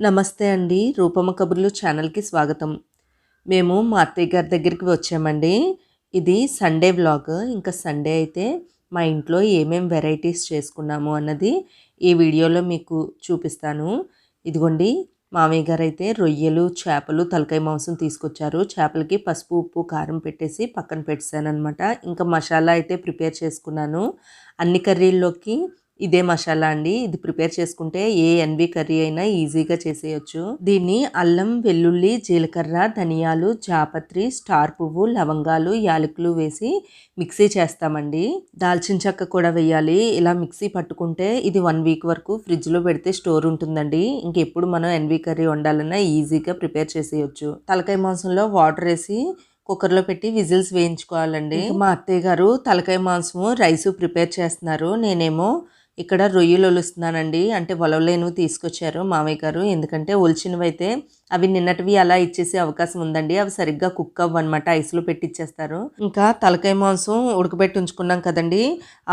నమస్తే అండి. రూపమ్మ కబుర్లు ఛానల్‌కి స్వాగతం. మేము మా అత్తయ్య గారి దగ్గరికి వచ్చామండి. ఇది సండే వ్లాగ్. ఇంకా సండే అయితే మా ఇంట్లో ఏమేం వెరైటీస్ చేసుకున్నాము అన్నది ఈ వీడియోలో మీకు చూపిస్తాను. ఇదిగోండి, మామయ్య గారైతే రొయ్యలు, చేపలు, తలకాయ మాంసం తీసుకొచ్చారు. చేపలకి పసుపు, ఉప్పు, కారం పెట్టేసి పక్కన పెట్టేసాననమాట. ఇంకా మసాలా అయితే ప్రిపేర్ చేసుకున్నాను. అన్ని కర్రీల్లోకి ఇదే మసాలా అండి. ఇది ప్రిపేర్ చేసుకుంటే ఏ ఎన్వి కర్రీ అయినా ఈజీగా చేసేయచ్చు. దీన్ని అల్లం, వెల్లుల్లి, జీలకర్ర, ధనియాలు, జాపత్రి, స్టార్ పువ్వు, లవంగాలు, యాలకులు వేసి మిక్సీ చేస్తామండి. దాల్చిన చెక్క కూడా వేయాలి. ఇలా మిక్సీ పట్టుకుంటే ఇది 1 వీక్ వరకు ఫ్రిడ్జ్లో పెడితే స్టోర్ ఉంటుందండి. ఇంకెప్పుడు మనం ఎన్వి కర్రీ వండాలన్నా ఈజీగా ప్రిపేర్ చేసేయచ్చు. తలకాయ మాంసంలో వాటర్ వేసి కుక్కర్లో పెట్టి విజిల్స్ వేయించుకోవాలండి. మా అత్తయ్య గారు తలకాయ మాంసము రైసు ప్రిపేర్ చేస్తున్నారు. నేనేమో ఇక్కడ రొయ్యలు ఒలుస్తున్నానండి. అంటే ఒలవలేనివి తీసుకొచ్చారు మామయ్య గారు. ఎందుకంటే ఒలిచినవి అయితే అవి నిన్నటివి అలా ఇచ్చేసే అవకాశం ఉందండి. అవి సరిగ్గా కుక్ అవ్వనమాట, ఐస్లో పెట్టి ఇచ్చేస్తారు. ఇంకా తలకాయ మాంసం ఉడకబెట్టి ఉంచుకున్నాం కదండి,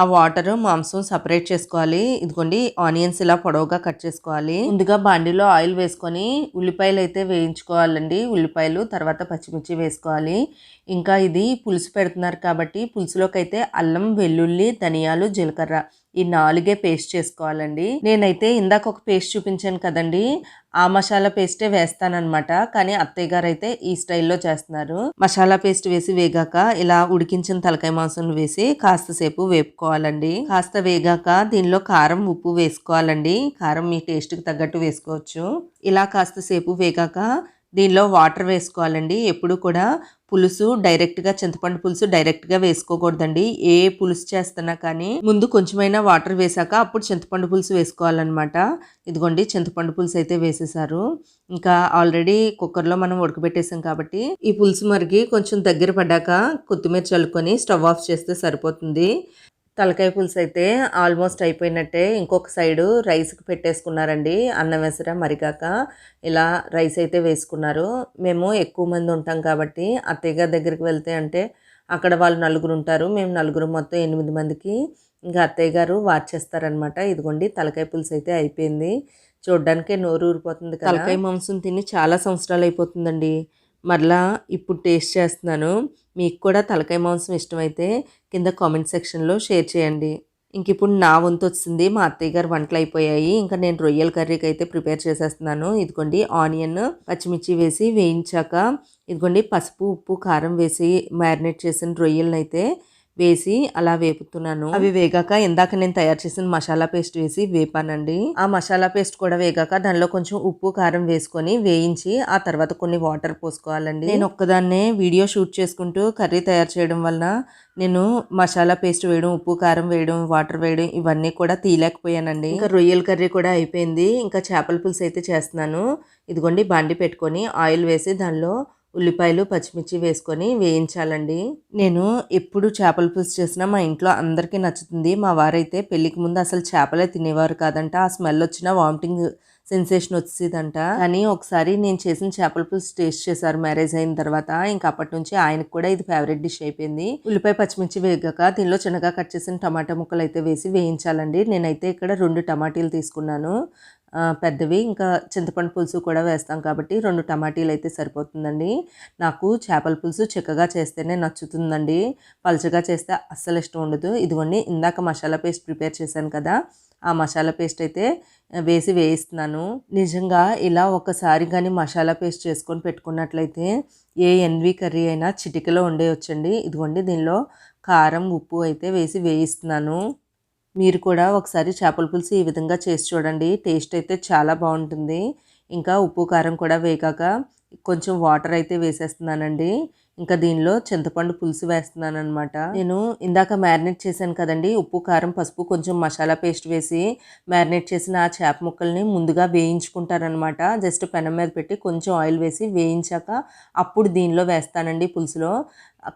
ఆ వాటర్ మాంసం సపరేట్ చేసుకోవాలి. ఇదిగోండి, ఆనియన్స్ ఇలా పొడవుగా కట్ చేసుకోవాలి. ముందుగా బాండీలో ఆయిల్ వేసుకొని ఉల్లిపాయలు అయితే వేయించుకోవాలండి. ఉల్లిపాయలు తర్వాత పచ్చిమిర్చి వేసుకోవాలి. ఇంకా ఇది పులుసు పెడుతున్నారు కాబట్టి పులుసులోకి అయితే అల్లం, వెల్లుల్లి, ధనియాలు, జీలకర్ర ఈ 4 పేస్ట్ చేసుకోవాలండి. నేనైతే ఇందాక ఒక పేస్ట్ చూపించాను కదండి, ఆ మసాలా పేస్టే వేస్తానన్నమాట. కానీ అత్తయ్య గారు అయితే ఈ స్టైల్లో చేస్తున్నారు. మసాలా పేస్ట్ వేసి వేగాక ఇలా ఉడికించిన తలకాయ మాంసం వేసి కాస్త సేపు వేపుకోవాలండి. కాస్త వేగాక దీనిలో కారం, ఉప్పు వేసుకోవాలండి. కారం మీ టేస్ట్కి తగ్గట్టు వేసుకోవచ్చు. ఇలా కాస్త సేపు వేగాక దీనిలో వాటర్ వేసుకోవాలండి. ఎప్పుడు కూడా పులుసు డైరెక్ట్గా, చింతపండు పులుసు డైరెక్ట్గా వేసుకోకూడదండి. ఏ పులుసు చేస్తున్నా కానీ ముందు కొంచెమైనా వాటర్ వేసాక అప్పుడు చింతపండు పులుసు వేసుకోవాలన్నమాట. ఇదిగోండి, చింతపండు పులుసు అయితే వేసేసారు. ఇంకా ఆల్రెడీ కుక్కర్లో మనం ఉడకబెట్టేసాం కాబట్టి ఈ పులుసు మరిగి కొంచెం దగ్గర పడ్డాక కొత్తిమీర చల్లుకొని స్టవ్ ఆఫ్ చేస్తే సరిపోతుంది. తలకాయ పులుసు అయితే ఆల్మోస్ట్ అయిపోయినట్టే. ఇంకొక సైడు రైస్కి పెట్టేసుకున్నారండి. అన్నం వేసరా మరిగాక ఇలా రైస్ అయితే వేసుకున్నారు. మేము ఎక్కువ మంది ఉంటాం కాబట్టి అత్తయ్య గారి దగ్గరికి వెళ్తే అంటే అక్కడ వాళ్ళు 4 ఉంటారు, మేము 4 మొత్తం 8 మందికి ఇంకా అత్తయ్య గారు వార్చేస్తారనమాట. ఇదిగోండి, తలకాయ పులుసు అయితే అయిపోయింది. చూడ్డానికే నోరు ఊరిపోతుంది కదా. తలకాయ మాంసం తిని చాలా సంవత్సరాలు అయిపోతుందండి. మరలా ఇప్పుడు టేస్ట్ చేస్తున్నాను. మీకు కూడా తలకాయ మాంసం ఇష్టమైతే కింద కామెంట్ సెక్షన్లో షేర్ చేయండి. ఇంక ఇప్పుడు నా వంతు వచ్చింది. మా అత్తయ్య గారు వంటలు అయిపోయాయి. ఇంకా నేను రొయ్యల కర్రీకి అయితే ప్రిపేర్ చేసేస్తున్నాను. ఇదిగోండి, ఆనియన్, పచ్చిమిర్చి వేసి వేయించాక ఇదిగోండి పసుపు, ఉప్పు, కారం వేసి మ్యారినేట్ చేసిన రొయ్యలను అయితే వేసి అలా వేపుతున్నాను. అవి వేగాక ఇందాక నేను తయారు చేసిన మసాలా పేస్ట్ వేసి వేపానండి. ఆ మసాలా పేస్ట్ కూడా వేగాక దానిలో కొంచెం ఉప్పు, కారం వేసుకొని వేయించి ఆ తర్వాత కొన్ని వాటర్ పోసుకోవాలండి. నేను ఒక్కదాన్నే వీడియో షూట్ చేసుకుంటూ కర్రీ తయారు చేయడం వలన నేను మసాలా పేస్ట్ వేయడం, ఉప్పు, కారం వేయడం, వాటర్ వేయడం ఇవన్నీ కూడా తీయలేకపోయానండి. ఇంకా రొయ్యల కర్రీ కూడా అయిపోయింది. ఇంకా చేపల పులుసు అయితే చేస్తున్నాను. ఇదిగోండి, బాండి పెట్టుకొని ఆయిల్ వేసి దానిలో ఉల్లిపాయలు, పచ్చిమిర్చి వేసుకొని వేయించాలండి. నేను ఎప్పుడు చేపల పులుసు చేసినా మా ఇంట్లో అందరికీ నచ్చుతుంది. మా వారైతే పెళ్ళికి ముందు అసలు చేపలే తినేవారు కాదంట. ఆ స్మెల్ వచ్చినా వామిటింగ్ సెన్సేషన్ వచ్చేదంట. కానీ ఒకసారి నేను చేసిన చేపల పులుసు టేస్ట్ చేశారు మ్యారేజ్ అయిన తర్వాత. ఇంకా అప్పటి నుంచి ఆయనకు కూడా ఇది ఫేవరెట్ డిష్ అయిపోయింది. ఉల్లిపాయ, పచ్చిమిర్చి వేగాక దీనిలో చిన్నగా కట్ చేసిన టమాటా ముక్కలు అయితే వేసి వేయించాలండి. నేనైతే ఇక్కడ 2 టమాటీలు తీసుకున్నాను, పెద్దవి. ఇంకా చింతపండు పులుసు కూడా వేస్తాం కాబట్టి 2 టమాటీలు అయితే సరిపోతుందండి. నాకు చేపల పులుసు చిక్కగా చేస్తేనే నచ్చుతుందండి. పలుచగా చేస్తే అస్సలు ఇష్టం ఉండదు. ఇదిగోండి, ఇందాక మసాలా పేస్ట్ ప్రిపేర్ చేశాను కదా, ఆ మసాలా పేస్ట్ అయితే వేసి వేయిస్తున్నాను. నిజంగా ఇలా ఒకసారి కానీ మసాలా పేస్ట్ చేసుకొని పెట్టుకున్నట్లయితే ఏ ఎన్వి కర్రీ అయినా చిటికలో వండేయొచ్చండి. ఇదిగోండి, దీనిలో కారం, ఉప్పు అయితే వేసి వేయిస్తున్నాను. మీరు కూడా ఒకసారి చేపల పులుసు ఈ విధంగా చేసి చూడండి. టేస్ట్ అయితే చాలా బాగుంటుంది. ఇంకా ఉప్పు, కారం కూడా వేగాక కొంచెం వాటర్ అయితే వేసేస్తున్నానండి. ఇంకా దీనిలో చింతపండు పులుసు వేస్తున్నాను అనమాట. నేను ఇందాక మ్యారినేట్ చేశాను కదండి, ఉప్పు, కారం, పసుపు, కొంచెం మసాలా పేస్ట్ వేసి మ్యారినేట్ చేసిన ఆ చేప ముక్కల్ని ముందుగా వేయించుకుంటారనమాట. జస్ట్ పెనం మీద పెట్టి కొంచెం ఆయిల్ వేసి వేయించాక అప్పుడు దీనిలో వేస్తానండి పులుసులో.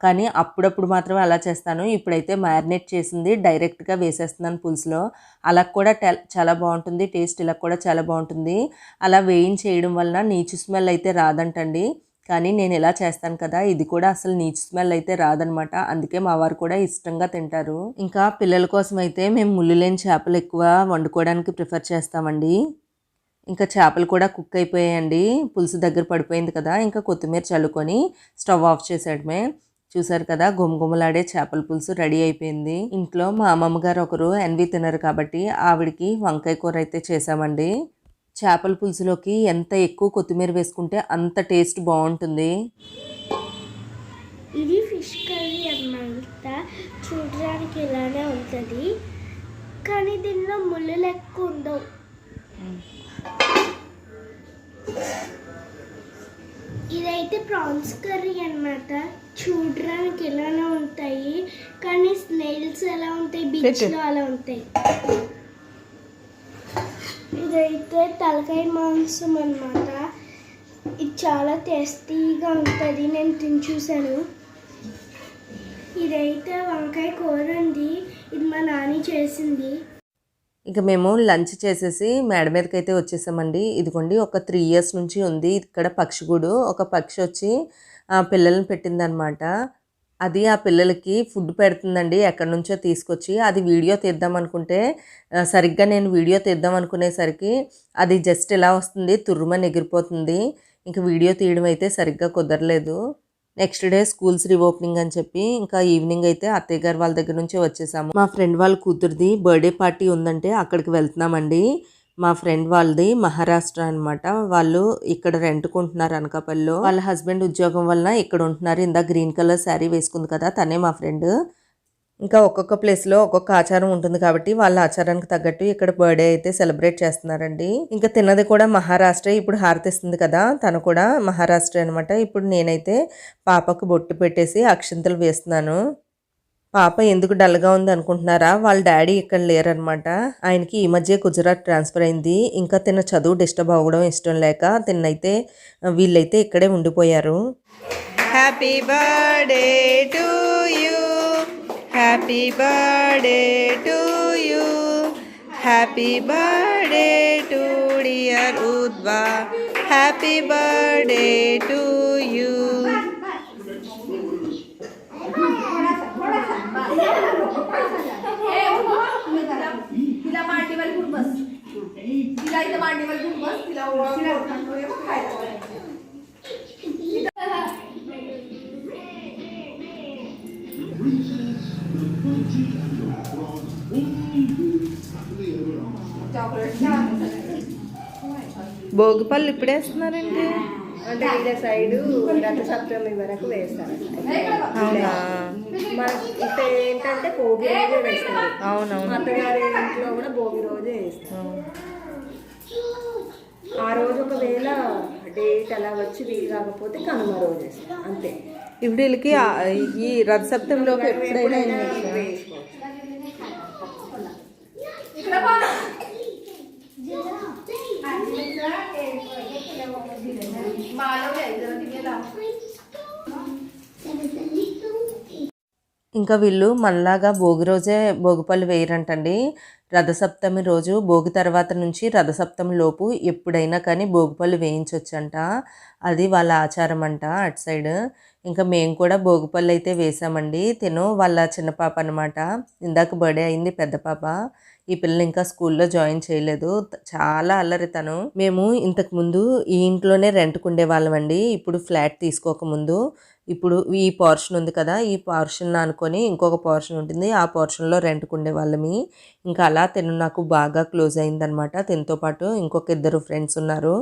కానీ అప్పుడప్పుడు మాత్రమే అలా చేస్తాను. ఇప్పుడైతే మ్యారినేట్ చేసింది డైరెక్ట్గా వేసేస్తున్నాను పులుసులో. అలా కూడా చాలా బాగుంటుంది టేస్ట్. ఇలా కూడా చాలా బాగుంటుంది. అలా వేయించేయడం వలన నీచు స్మెల్ అయితే రాదంటండి. కానీ నేను ఇలా చేస్తాను కదా, ఇది కూడా అసలు నీచు స్మెల్ అయితే రాదనమాట. అందుకే మా వారు కూడా ఇష్టంగా తింటారు. ఇంకా పిల్లల కోసం అయితే మేము ముళ్ళు లేని చేపలు ఎక్కువ వండుకోవడానికి ప్రిఫర్ చేస్తామండి. ఇంకా చేపలు కూడా కుక్ అయిపోయాయండి. పులుసు దగ్గర పడిపోయింది కదా, ఇంకా కొత్తిమీర చల్లుకొని స్టవ్ ఆఫ్ చేసేయడమే. చూసారు కదా, గుమగుమలాడే చేపల పులుసు రెడీ అయిపోయింది. ఇంట్లో మా అమ్మమ్మ గారు ఒకరు ఎన్వి తినరు కాబట్టి ఆవిడికి వంకాయ కూర అయితే చేసామండి. చేపల పులుసులోకి ఎంత ఎక్కువ కొత్తిమీర వేసుకుంటే అంత టేస్ట్ బాగుంటుంది. ఇది ఫిష్ కర్రీ అన్నమాట. చూడడానికి ఇలానే ఉంటుంది, కానీ దీనిలో ముళ్ళు ఎక్కువ ఉండవు. ఇదైతే ప్రాన్స్ కర్రీ అన్నమాట. చూడడానికి ఇలానే ఉంటాయి, కానీ స్నేల్స్ ఎలా ఉంటాయి బీచ్లో అలా ఉంటాయి. ఇదైతే తలకాయ మాంసం అన్నమాట. ఇది చాలా టేస్టీగా ఉంటుంది, నేను తిని చూసాను. ఇదైతే వంకాయ కూర ఉంది, ఇది మా నాని చేసింది. ఇక మేము లంచ్ చేసేసి మేడ మీదకి అయితే వచ్చేసామండి. ఇదిగోండి, ఒక 3 years నుంచి ఉంది ఇక్కడ పక్షిగూడు. ఒక పక్షి వచ్చి పిల్లల్ని పెట్టిందనమాట. అది ఆ పిల్లలకి ఫుడ్ పెడుతుందండి, ఎక్కడి నుంచో తీసుకొచ్చి. అది వీడియో తీద్దాం అనుకుంటే సరిగ్గా నేను వీడియో తీద్దాం అనుకునేసరికి అది జస్ట్ ఇలా వస్తుంది, తుర్రుమని ఎగిరిపోతుంది. ఇంక వీడియో తీయడం అయితే సరిగ్గా కుదరలేదు. నెక్స్ట్ డే స్కూల్స్ రీఓపెనింగ్ అని చెప్పి ఇంకా ఈవినింగ్ అయితే అత్తయ్య గారు వాళ్ళ దగ్గర నుంచి వచ్చేసాము. మా ఫ్రెండ్ వాళ్ళ కూతురిది బర్త్డే పార్టీ ఉందంటే అక్కడికి వెళ్తున్నామండి. మా ఫ్రెండ్ వాళ్ళది మహారాష్ట్ర అనమాట. వాళ్ళు ఇక్కడ రెంట్కుంటున్నారు అనకాపల్లిలో. వాళ్ళ హస్బెండ్ ఉద్యోగం వలన ఇక్కడ ఉంటున్నారు. ఇందా గ్రీన్ కలర్ శారీ వేసుకుంది కదా, తనే మా ఫ్రెండ్. ఇంకా ఒక్కొక్క ప్లేస్లో ఒక్కొక్క ఆచారం ఉంటుంది కాబట్టి వాళ్ళ ఆచారానికి తగ్గట్టు ఇక్కడ బర్త్డే అయితే సెలబ్రేట్ చేస్తున్నారండి. ఇంకా తిన్నది కూడా మహారాష్ట్ర. ఇప్పుడు హారతిస్తుంది కదా, తను కూడా మహారాష్ట్ర అనమాట. ఇప్పుడు నేనైతే పాపకు బొట్టు పెట్టేసి అక్షింతలు వేస్తున్నాను. పాప ఎందుకు డల్గా ఉంది అనుకుంటున్నారా, వాళ్ళ డాడీ ఇక్కడ లేరనమాట. ఆయనకి ఈ మధ్య గుజరాత్ ట్రాన్స్ఫర్ అయింది. ఇంకా తిన్న చదువు డిస్టర్బ్ అవ్వడం ఇష్టం లేక తిన్నైతే వీళ్ళైతే ఇక్కడే ఉండిపోయారు. Happy birthday to you, happy birthday to you, happy birthday to dear Udva, happy birthday to you. భోగిపళ్ళు ఇప్పుడే వేస్తున్నారండి అంటే వీళ్ళ సైడు రథసప్తమి వరకు వేస్తారు. అవునా? ఇక్కడ ఏంటంటే భోగి రోజే వేస్తారు. అవునవును. అత్తగారి ఇంట్లో కూడా భోగి రోజే వేస్తారు. ఆ రోజు ఒకవేళ డేట్ అలా వచ్చి వీలు కాకపోతే కనుమ రోజు వేస్తారు, అంతే. ఇప్పుడు వీళ్ళకి ఈ రథసప్తమిలోకి ఎప్పుడైనా ఇంకా వీళ్ళు మనలాగా భోగి రోజే భోగిపళ్ళు వేయరంటండి. రథసప్తమి రోజు భోగి తర్వాత నుంచి రథసప్తమి లోపు ఎప్పుడైనా కానీ భోగిపళ్ళు వేయించవచ్చంట. అది వాళ్ళ ఆచారం అంట అటు సైడ్. ఇంకా మేము కూడా భోగిపళ్ళు అయితే వేసామండి. తిను వాళ్ళ చిన్న పాప అనమాట. ఇందాక బర్త్డే అయింది పెద్ద పాప. ఈ పిల్లలు ఇంకా స్కూల్లో జాయిన్ చేయలేదు. చాలా అల్లరి తను. మేము ఇంతకుముందు ఈ ఇంట్లోనే రెంట్కు ఉండేవాళ్ళమండి. ఇప్పుడు ఫ్లాట్ తీసుకోకముందు ఇప్పుడు ఈ పోర్షన్ ఉంది కదా, ఈ పోర్షన్ అనుకొని ఇంకొక పోర్షన్ ఉంటుంది, ఆ పోర్షన్లో రెంట్కు ఉండేవాళ్ళమి. ఇంకా అలా తిను నాకు బాగా క్లోజ్ అయిందనమాట. తినతో పాటు ఇంకొక 2 ఫ్రెండ్స్ ఉన్నారు,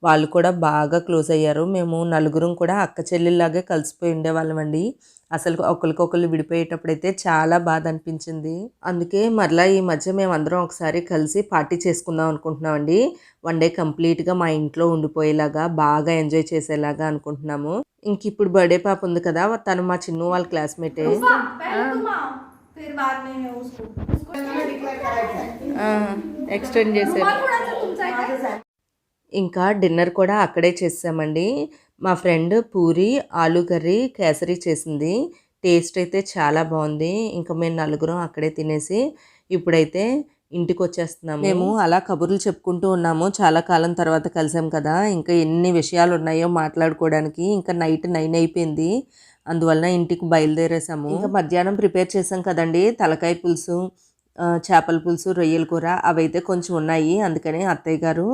వాళ్ళు కూడా బాగా క్లోజ్ అయ్యారు. మేము నలుగురం కూడా అక్క చెల్లెల్లాగే కలిసిపోయి ఉండేవాళ్ళమండి. అసలు ఒకరికొకరు విడిపోయేటప్పుడైతే చాలా బాధ అనిపించింది. అందుకే మరలా ఈ మధ్య మేము అందరం ఒకసారి కలిసి పార్టీ చేసుకుందాం అనుకుంటున్నామండి. 1 day కంప్లీట్గా మా ఇంట్లో ఉండిపోయేలాగా బాగా ఎంజాయ్ చేసేలాగా అనుకుంటున్నాము. ఇంక ఇప్పుడు బర్త్డే పాప ఉంది కదా, తను మా చిన్న వాళ్ళ క్లాస్మేటే. ఎక్స్టెండ్ చేశారు. ఇంకా డిన్నర్ కూడా అక్కడే చేసామండి. మా ఫ్రెండ్ పూరి, ఆలు కర్రీ, కేసరి చేసింది. టేస్ట్ అయితే చాలా బాగుంది. ఇంకా మేము నలుగురం అక్కడే తినేసి ఇప్పుడైతే ఇంటికి వచ్చేస్తున్నాము. మేము అలా కబుర్లు చెప్పుకుంటూ ఉన్నాము. చాలా కాలం తర్వాత కలిసాం కదా, ఇంకా ఎన్ని విషయాలు ఉన్నాయో మాట్లాడుకోవడానికి. ఇంకా నైట్ 9 అయిపోయింది, అందువలన ఇంటికి బయలుదేరేసాము. ఇంకా మధ్యాహ్నం ప్రిపేర్ చేసాం కదండి తలకాయ పులుసు. చేపల పులుసు, రొయ్యల కూర అవైతే కొంచెం ఉన్నాయి. అందుకని అత్తయ్య గారు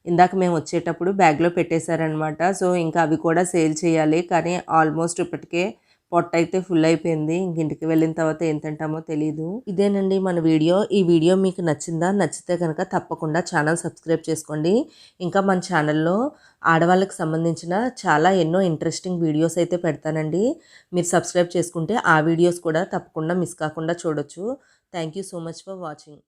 ఇందాక మేము వచ్చేటప్పుడు బ్యాగ్లో పెట్టేశారనమాట. సో ఇంకా అవి కూడా సేల్ చేయాలి. కానీ ఆల్మోస్ట్ ఇప్పటికే పొట్ట అయితే ఫుల్ అయిపోయింది. ఇంక ఇంటికి వెళ్ళిన తర్వాత ఏం తింటామో తెలీదు. ఇదేనండి మన వీడియో. ఈ వీడియో మీకు నచ్చిందా? నచ్చితే కనుక తప్పకుండా ఛానల్ సబ్స్క్రైబ్ చేసుకోండి. ఇంకా మన ఛానల్లో ఆడవాళ్ళకి సంబంధించిన చాలా ఎన్నో ఇంట్రెస్టింగ్ వీడియోస్ అయితే పెడతానండి. మీరు సబ్స్క్రైబ్ చేసుకుంటే ఆ వీడియోస్ కూడా తప్పకుండా మిస్ కాకుండా చూడొచ్చు. Thank you so much for watching.